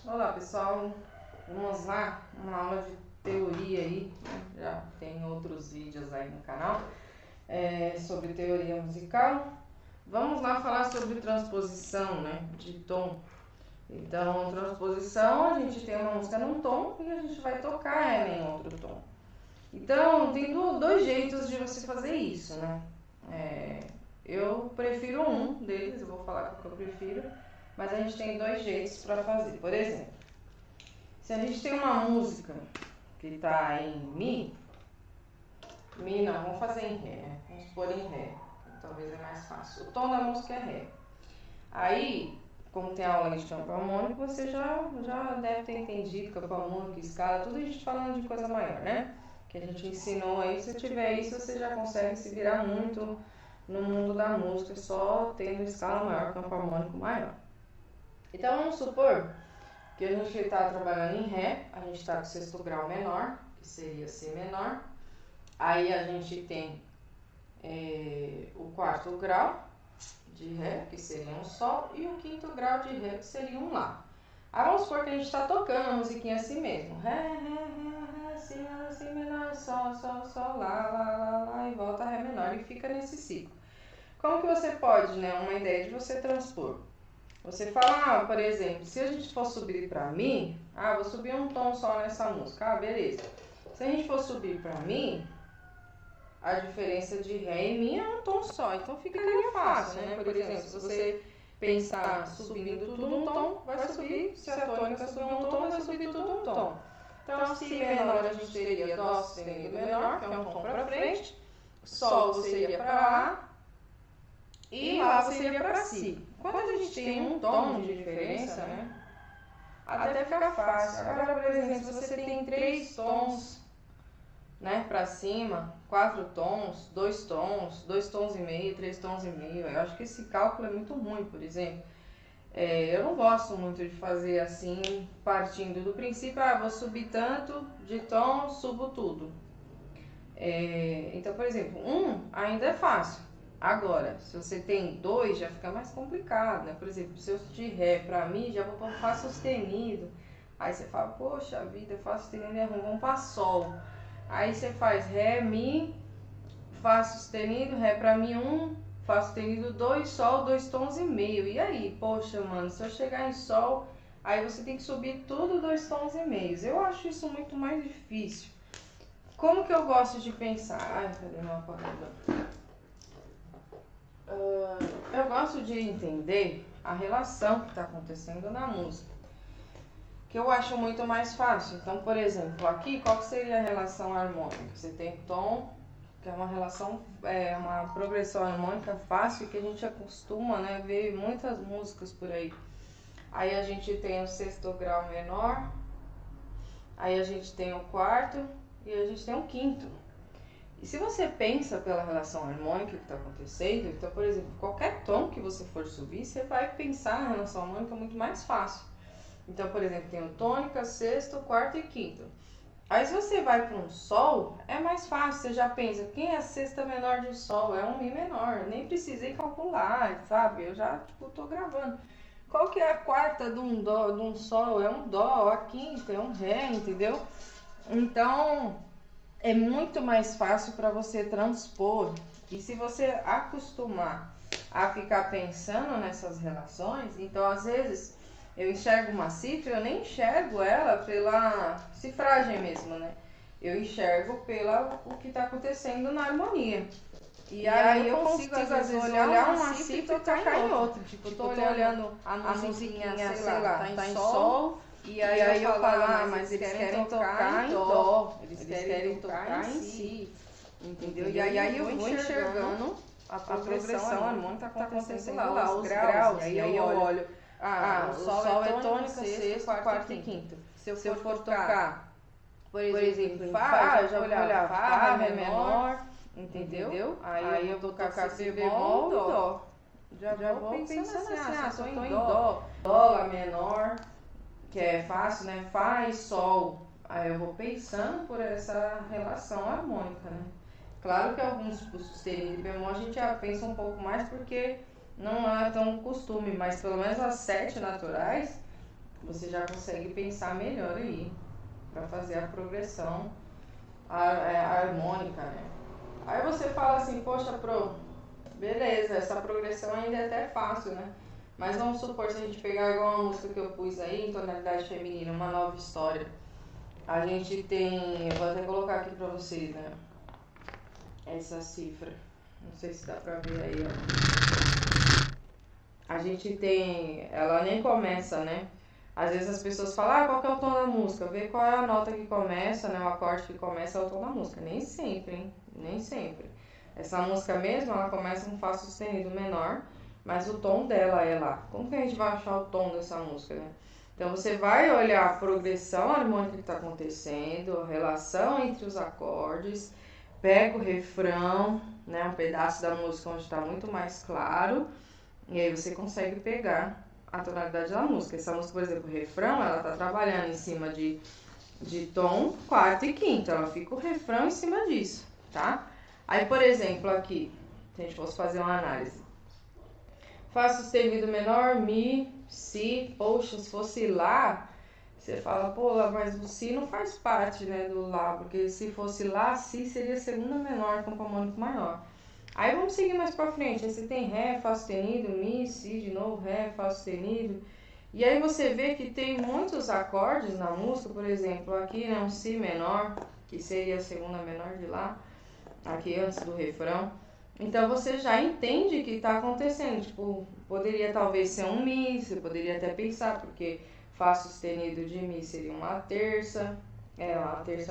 Olá pessoal, vamos lá, uma aula de teoria aí, né? Já tem outros vídeos aí no canal sobre teoria musical. Vamos lá falar sobre transposição, né, de tom. Então, transposição, a gente tem uma música num tom e a gente vai tocar ela em outro tom. Então, tem dois jeitos de você fazer isso, né? Eu prefiro um deles, eu vou falar qual que eu prefiro, mas a gente tem dois jeitos para fazer. Por exemplo, se a gente tem uma música que está em Mi não, vamos fazer em Ré, né? Vamos pôr em Ré, talvez é mais fácil. O tom da música é Ré. Aí, como tem aula de campo harmônico, você já deve ter entendido campo harmônico, escala, tudo a gente falando de coisa maior, né? Que a gente ensinou aí, se tiver isso, você já consegue se virar muito no mundo da música, só tendo escala maior, campo harmônico maior. Então, vamos supor que a gente está trabalhando em Ré, a gente está com o sexto grau menor, que seria Si menor. Aí a gente tem o quarto grau de Ré, que seria um Sol, e o quinto grau de Ré, que seria um Lá. Aí vamos supor que a gente está tocando a musiquinha assim mesmo. Ré, Ré, Ré, Si menor, Sol, Sol, Sol, Lá, e volta a Ré menor e fica nesse ciclo. Como que você pode, né, uma ideia de você transpor? Você fala, por exemplo, se a gente for subir para Mi, vou subir um tom só nessa música, beleza. Se a gente for subir para Mi, a diferença de Ré e Mi é um tom só, então ficaria fácil, né? Por exemplo, se você pensar subindo tudo um tom, vai subir, se a tônica subir um tom, vai subir tudo um tom. Então, Si menor a gente teria Dó sustenido menor, que é um tom para frente, Sol você iria para Lá, e Lá você iria para Si. Quando a gente tem um tom de diferença, né? Até fica fácil. Agora, por exemplo, se você tem 3 tons, né, para cima, 4 tons, 2 tons e meio, 3 tons e meio, eu acho que esse cálculo é muito ruim, por exemplo. Eu não gosto muito de fazer assim, partindo do princípio, vou subir tanto de tom, subo tudo. Então, por exemplo, ainda é fácil. Agora, se você tem 2, já fica mais complicado, né? Por exemplo, se eu de Ré para Mi, já vou para Fá sustenido. Aí você fala, poxa vida, Fá sustenido é ruim, vamos para Sol. Aí você faz Ré, Mi, Fá sustenido, Ré para Mi 1, Fá sustenido 2, Sol, 2 tons e meio. E aí, poxa, mano, se eu chegar em Sol, aí você tem que subir tudo 2 tons e meio. Eu acho isso muito mais difícil. Como que eu gosto de pensar? Cadê meu apagador? Eu gosto de entender a relação que está acontecendo na música, que eu acho muito mais fácil. Então, por exemplo, aqui, qual que seria a relação harmônica? Você tem tom, que é uma relação, uma progressão harmônica fácil, que a gente acostuma, né, ver muitas músicas por aí. Aí a gente tem o sexto grau menor, aí a gente tem o quarto e a gente tem o quinto. E se você pensa pela relação harmônica que está acontecendo, então, por exemplo, qualquer tom que você for subir, você vai pensar na relação harmônica muito mais fácil. Então, por exemplo, tem o tônica, sexto, quarto e quinto. Aí se você vai para um Sol, é mais fácil, você já pensa, quem é a sexta menor de Sol? É um Mi menor, nem precisei calcular, sabe? Eu já, tô gravando. Qual que é a quarta de um Sol? É um Dó, a quinta é um Ré, entendeu? Então, é muito mais fácil para você transpor. E se você acostumar a ficar pensando nessas relações, então às vezes eu enxergo uma cifra, eu nem enxergo ela pela cifragem mesmo, né? Eu enxergo pela o que está acontecendo na harmonia. E aí eu consigo às vezes olhar uma cifra e tocar em outra. Tipo, eu tô olhando a musiquinha, sei lá, tá em Sol. E aí eu falo, mas eles querem tocar em Dó, eles querem tocar em Si, entendeu? E aí eu vou enxergando a progressão harmônica que tá acontecendo lá, os graus, e aí eu olho, o Sol é tônica, sexto, quarto e quinto. Se eu for tocar, por exemplo, em Fá, eu já vou olhar Fá, Ré menor, entendeu? Aí eu vou tocar Si bemol e Dó. Já vou pensando assim, se eu tô em Dó, Lá menor, que é fácil, né? Fá e Sol. Aí eu vou pensando por essa relação harmônica, né? Claro que alguns sustenido e bemol a gente já pensa um pouco mais porque não é tão costume, mas pelo menos as 7 naturais você já consegue pensar melhor aí para fazer a progressão harmônica, né? Aí você fala assim, poxa, beleza, essa progressão ainda é até fácil, né? Mas vamos supor, se a gente pegar igual uma música que eu pus aí, em tonalidade feminina, Uma Nova História. A gente tem, eu vou até colocar aqui pra vocês, né? Essa cifra. Não sei se dá pra ver aí, ó. A gente tem, ela nem começa, né? Às vezes as pessoas falam, qual que é o tom da música? Vê qual é a nota que começa, né? O acorde que começa é o tom da música. Nem sempre, hein? Nem sempre. Essa música mesmo, ela começa com Fá sustenido menor, mas o tom dela é lá. Como que a gente vai achar o tom dessa música, né? Então você vai olhar a progressão harmônica que está acontecendo, a relação entre os acordes, pega o refrão, né? Um pedaço da música onde está muito mais claro, e aí você consegue pegar a tonalidade da música. Essa música, por exemplo, o refrão, ela está trabalhando em cima de tom quarto e quinto, ela fica o refrão em cima disso, tá? Aí, por exemplo, aqui, se a gente fosse fazer uma análise. Fá sustenido menor, Mi, Si, poxa, se fosse Lá, você fala, pô, mas o Si não faz parte, né, do Lá, porque se fosse Lá, Si seria segunda menor, com harmônico maior. Aí vamos seguir mais pra frente, aí você tem Ré, Fá sustenido, Mi, Si, de novo, Ré, Fá sustenido. E aí você vê que tem muitos acordes na música, por exemplo, aqui, né, um Si menor, que seria a segunda menor de Lá, aqui antes do refrão. Então você já entende que está acontecendo. Tipo, poderia talvez ser um Mi, você poderia até pensar, porque Fá sustenido de Mi seria uma terça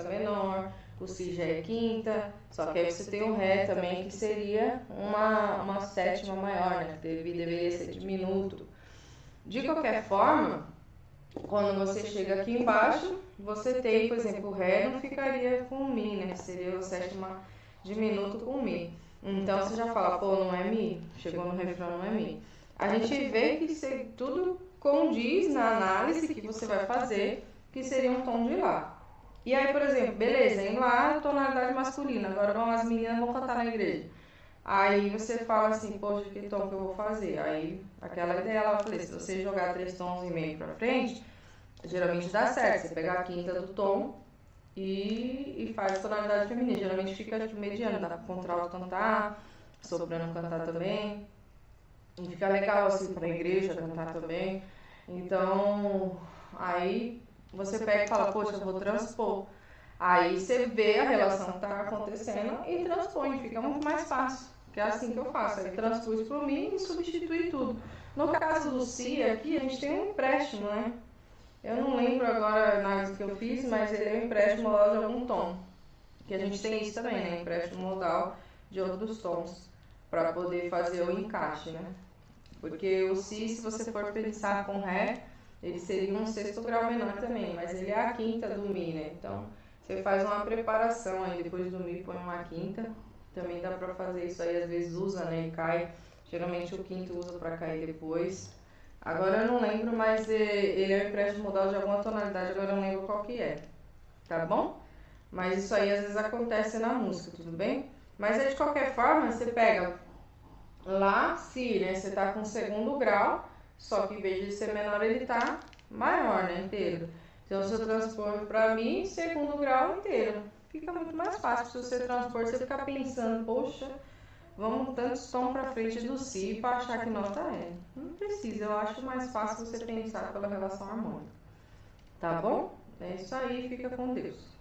menor, o Si já é quinta, só que aí você tem o Ré também, que seria uma sétima maior, né? Que deveria ser diminuto. De qualquer forma, quando você chega aqui embaixo, você tem, por exemplo, o Ré não ficaria com o Mi, né? Seria a sétima diminuto com o Mi. Então você já fala, pô, não é Mi, chegou no refrão, não é Mi. A gente vê que tudo condiz na análise que você vai fazer, que seria um tom de Lá. E aí, por exemplo, beleza, em Lá, tonalidade masculina, agora as meninas vão cantar na igreja. Aí você fala assim, poxa, que tom que eu vou fazer? Aí, aquela ideia, ela falei, se você jogar 3,5 tons pra frente, geralmente dá certo. Você pega a quinta do tom e faz tonalidade feminina. Geralmente fica tipo, mediano, dá pra contralto cantar, soprano cantar também. E fica legal assim pra igreja cantar também. Então, aí você pega e fala, poxa, eu vou transpor. Aí você vê a relação que tá acontecendo e transpõe, fica muito mais fácil. Que é assim que eu faço, aí transpus pro mim e substitui tudo. No caso do Si aqui, a gente tem um empréstimo, né? Eu não lembro agora a análise que eu fiz, mas ele é um empréstimo modal de algum tom. Que a gente tem isso também, né? Empréstimo modal de outros tons para poder fazer o encaixe, né? Porque o Si, se você for pensar com Ré, ele seria um sexto grau menor também, mas ele é a quinta do Mi, né? Então você faz uma preparação aí, depois do Mi põe uma quinta. Também dá pra fazer isso aí, às vezes usa, né? E cai. Geralmente o quinto usa pra cair depois. Agora eu não lembro, mas ele é um empréstimo modal de alguma tonalidade, agora eu não lembro qual que é. Tá bom? Mas isso aí às vezes acontece na música, tudo bem? Mas aí de qualquer forma, você pega Lá, Si, né? Você tá com segundo grau, só que em vez de ser menor, ele tá maior, né? Inteiro. Então se eu transpor pra Mi, segundo grau inteiro. Fica muito mais fácil se você transpor, você ficar pensando, poxa, vamos tantos tom pra frente do Si pra achar que nota é. Não precisa, eu acho mais fácil você pensar pela relação harmônica. Tá bom? É isso aí, fica com Deus.